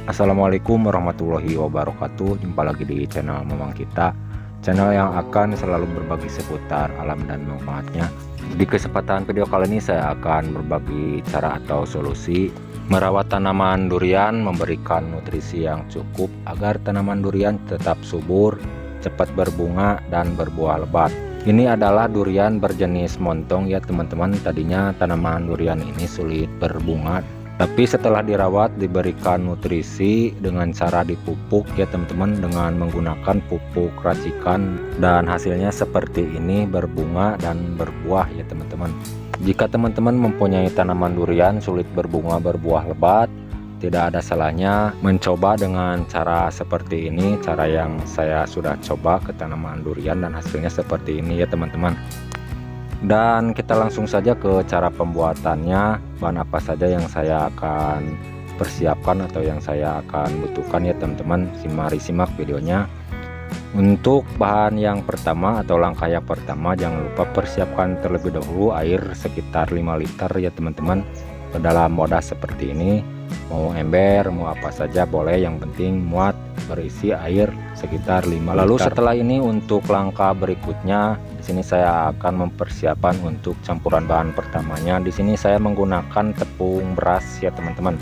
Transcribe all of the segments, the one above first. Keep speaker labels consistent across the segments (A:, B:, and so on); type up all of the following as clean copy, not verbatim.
A: Assalamualaikum warahmatullahi wabarakatuh. Jumpa lagi di channel Memang Kita, channel yang akan selalu berbagi seputar alam dan manfaatnya. Di kesempatan video kali ini saya akan berbagi cara atau solusi merawat tanaman durian, memberikan nutrisi yang cukup agar tanaman durian tetap subur, cepat berbunga dan berbuah lebat. Ini adalah durian berjenis montong ya teman-teman. Tadinya tanaman durian ini sulit berbunga, tapi setelah dirawat, diberikan nutrisi dengan cara dipupuk ya teman-teman, dengan menggunakan pupuk racikan, dan hasilnya seperti ini, berbunga dan berbuah ya teman-teman. Jika teman-teman mempunyai tanaman durian sulit berbunga berbuah lebat, tidak ada salahnya mencoba dengan cara seperti ini, cara yang saya sudah coba ke tanaman durian dan hasilnya seperti ini ya teman-teman. Dan kita langsung saja ke cara pembuatannya. Bahan apa saja yang saya akan persiapkan atau yang saya akan butuhkan ya teman-teman. Mari simak videonya. Untuk bahan yang pertama atau langkah yang pertama, jangan lupa persiapkan terlebih dahulu air sekitar 5 liter ya teman-teman, ke dalam wadah seperti ini. Mau ember, mau apa saja boleh, yang penting muat berisi air sekitar 5 liter. Lalu setelah ini untuk langkah berikutnya, di sini saya akan mempersiapkan untuk campuran bahan pertamanya. Di sini saya menggunakan tepung beras ya teman-teman.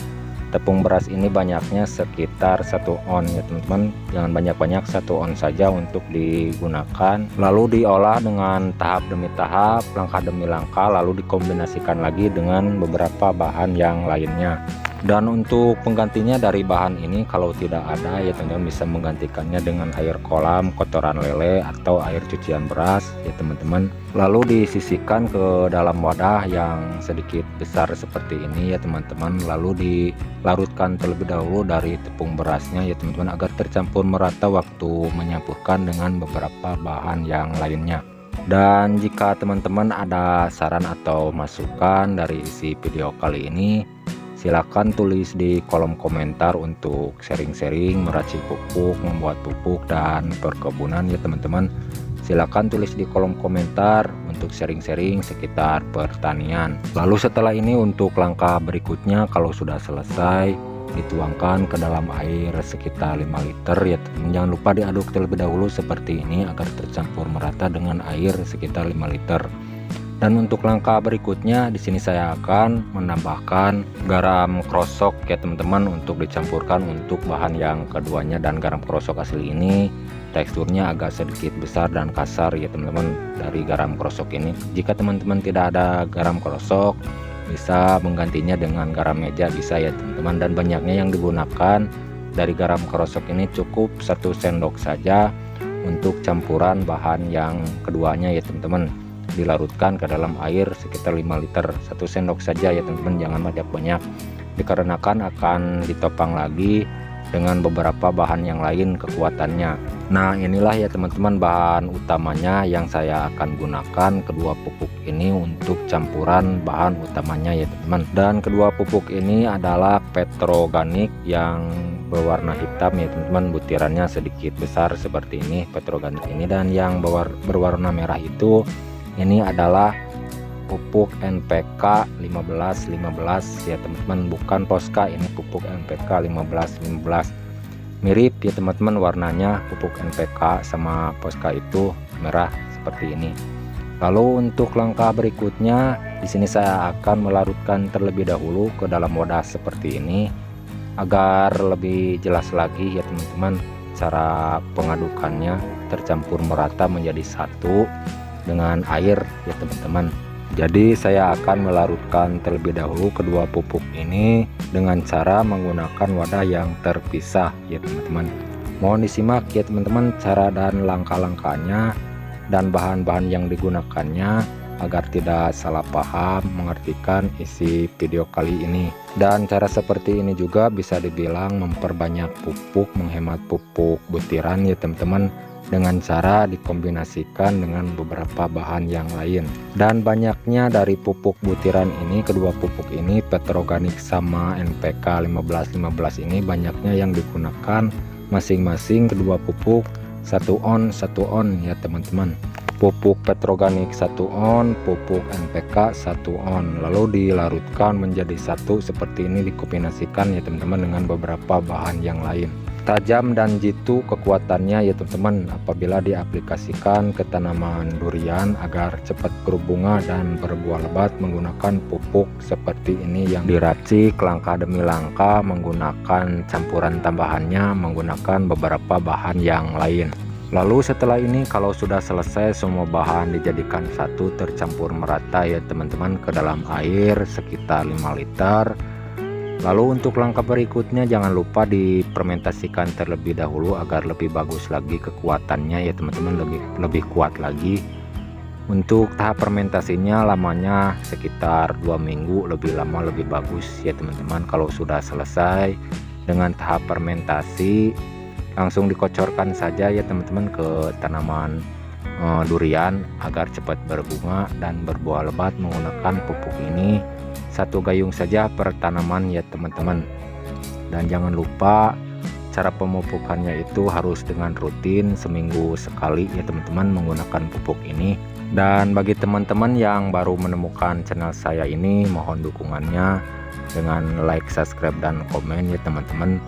A: Tepung beras ini banyaknya sekitar 1 on ya teman-teman. Jangan banyak-banyak, 1 on saja untuk digunakan. Lalu diolah dengan tahap demi tahap, langkah demi langkah, lalu dikombinasikan lagi dengan beberapa bahan yang lainnya. Dan untuk penggantinya dari bahan ini, kalau tidak ada ya teman-teman bisa menggantikannya dengan air kolam, kotoran lele, atau air cucian beras ya teman-teman. Lalu disisihkan ke dalam wadah yang sedikit besar seperti ini ya teman-teman. Lalu dilarutkan terlebih dahulu dari tepung berasnya ya teman-teman, agar tercampur merata waktu menyampurkan dengan beberapa bahan yang lainnya. Dan jika teman-teman ada saran atau masukan dari isi video kali ini, silakan tulis di kolom komentar untuk sharing-sharing meracik pupuk, membuat pupuk dan perkebunan ya teman-teman. Silakan tulis di kolom komentar untuk sharing-sharing sekitar pertanian. Lalu setelah ini untuk langkah berikutnya, kalau sudah selesai, dituangkan ke dalam air sekitar 5 liter ya teman. Jangan lupa diaduk terlebih dahulu seperti ini agar tercampur merata dengan air sekitar 5 liter. Dan untuk langkah berikutnya, di sini saya akan menambahkan garam krosok ya teman-teman untuk dicampurkan untuk bahan yang keduanya. Dan garam krosok asli ini teksturnya agak sedikit besar dan kasar ya teman-teman dari garam krosok ini. Jika teman-teman tidak ada garam krosok, bisa menggantinya dengan garam meja, bisa ya teman-teman. Dan banyaknya yang digunakan dari garam krosok ini cukup 1 sendok saja untuk campuran bahan yang keduanya ya teman-teman. Dilarutkan ke dalam air sekitar 5 liter, 1 sendok saja ya teman-teman, jangan banyak-banyak, dikarenakan akan ditopang lagi dengan beberapa bahan yang lain kekuatannya. Nah inilah ya teman-teman bahan utamanya yang saya akan gunakan, kedua pupuk ini untuk campuran bahan utamanya ya teman-teman. Dan kedua pupuk ini adalah petroganik yang berwarna hitam ya teman-teman, butirannya sedikit besar seperti ini petroganik ini. Dan yang berwarna merah itu ini adalah pupuk NPK 15-15 ya teman-teman, bukan Posca, ini pupuk NPK 15-15. Mirip ya teman-teman warnanya, pupuk NPK sama Posca itu merah seperti ini. Lalu untuk langkah berikutnya, di sini saya akan melarutkan terlebih dahulu ke dalam wadah seperti ini agar lebih jelas lagi ya teman-teman cara pengadukannya, tercampur merata menjadi satu dengan air ya teman-teman. Jadi saya akan melarutkan terlebih dahulu kedua pupuk ini dengan cara menggunakan wadah yang terpisah ya teman-teman. Mohon disimak ya teman-teman cara dan langkah-langkahnya dan bahan-bahan yang digunakannya agar tidak salah paham mengartikan isi video kali ini. Dan cara seperti ini juga bisa dibilang memperbanyak pupuk, menghemat pupuk butiran ya teman-teman, dengan cara dikombinasikan dengan beberapa bahan yang lain. Dan banyaknya dari pupuk butiran ini, kedua pupuk ini petroganik sama NPK 15-15 ini, banyaknya yang digunakan masing-masing kedua pupuk 1 on ya teman-teman. pupuk petroganik 1 on, pupuk NPK 1 on, lalu dilarutkan menjadi satu seperti ini, dikombinasikan ya teman-teman dengan beberapa bahan yang lain. Tajam dan jitu kekuatannya ya teman-teman apabila diaplikasikan ke tanaman durian agar cepat berbunga dan berbuah lebat menggunakan pupuk seperti ini yang diracik langkah demi langkah, menggunakan campuran tambahannya, menggunakan beberapa bahan yang lain. Lalu setelah ini kalau sudah selesai semua bahan dijadikan satu tercampur merata ya teman-teman ke dalam air sekitar 5 liter. Lalu untuk langkah berikutnya jangan lupa difermentasikan terlebih dahulu agar lebih bagus lagi kekuatannya ya teman-teman, lebih kuat lagi. Untuk tahap fermentasinya lamanya sekitar 2 minggu, lebih lama lebih bagus ya teman-teman. Kalau sudah selesai dengan tahap fermentasi langsung dikocorkan saja ya teman-teman ke tanaman durian agar cepat berbunga dan berbuah lebat menggunakan pupuk ini. 1 gayung saja per tanaman ya teman-teman. Dan jangan lupa cara pemupukannya itu harus dengan rutin seminggu sekali ya teman-teman menggunakan pupuk ini. Dan bagi teman-teman yang baru menemukan channel saya ini, mohon dukungannya dengan like, subscribe, dan komen ya teman-teman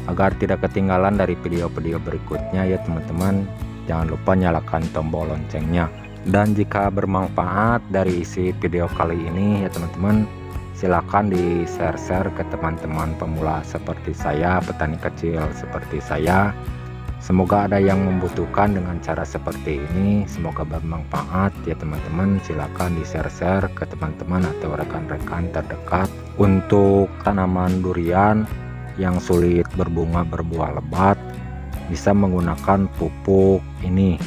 A: agar tidak ketinggalan dari video-video berikutnya ya teman-teman. Jangan lupa nyalakan tombol loncengnya. Dan jika bermanfaat dari isi video kali ini ya teman-teman, silakan di share ke teman-teman pemula seperti saya, petani kecil seperti saya. Semoga ada yang membutuhkan dengan cara seperti ini. Semoga bermanfaat ya teman-teman. Silakan di share ke teman-teman atau rekan-rekan terdekat. Untuk tanaman durian yang sulit berbunga berbuah lebat, bisa menggunakan pupuk ini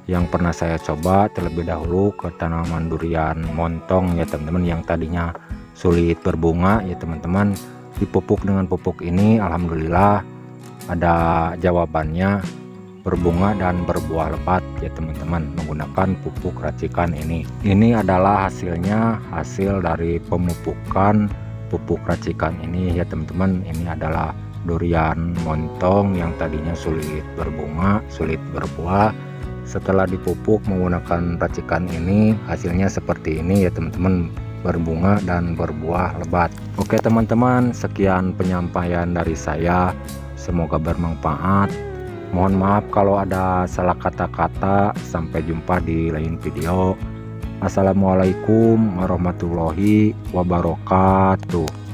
A: yang pernah saya coba terlebih dahulu ke tanaman durian montong ya teman-teman, yang tadinya sulit berbunga ya teman-teman. Dipupuk dengan pupuk ini alhamdulillah ada jawabannya, berbunga dan berbuah lebat ya teman-teman menggunakan pupuk racikan ini. Ini adalah hasilnya, hasil dari pemupukan pupuk racikan ini ya teman-teman. Ini adalah durian montong yang tadinya sulit berbunga, sulit berbuah. Setelah dipupuk menggunakan racikan ini hasilnya seperti ini ya teman-teman, berbunga dan berbuah lebat. Oke teman-teman, sekian penyampaian dari saya, semoga bermanfaat. Mohon maaf kalau ada salah kata-kata. Sampai jumpa di lain video. Assalamualaikum warahmatullahi wabarakatuh.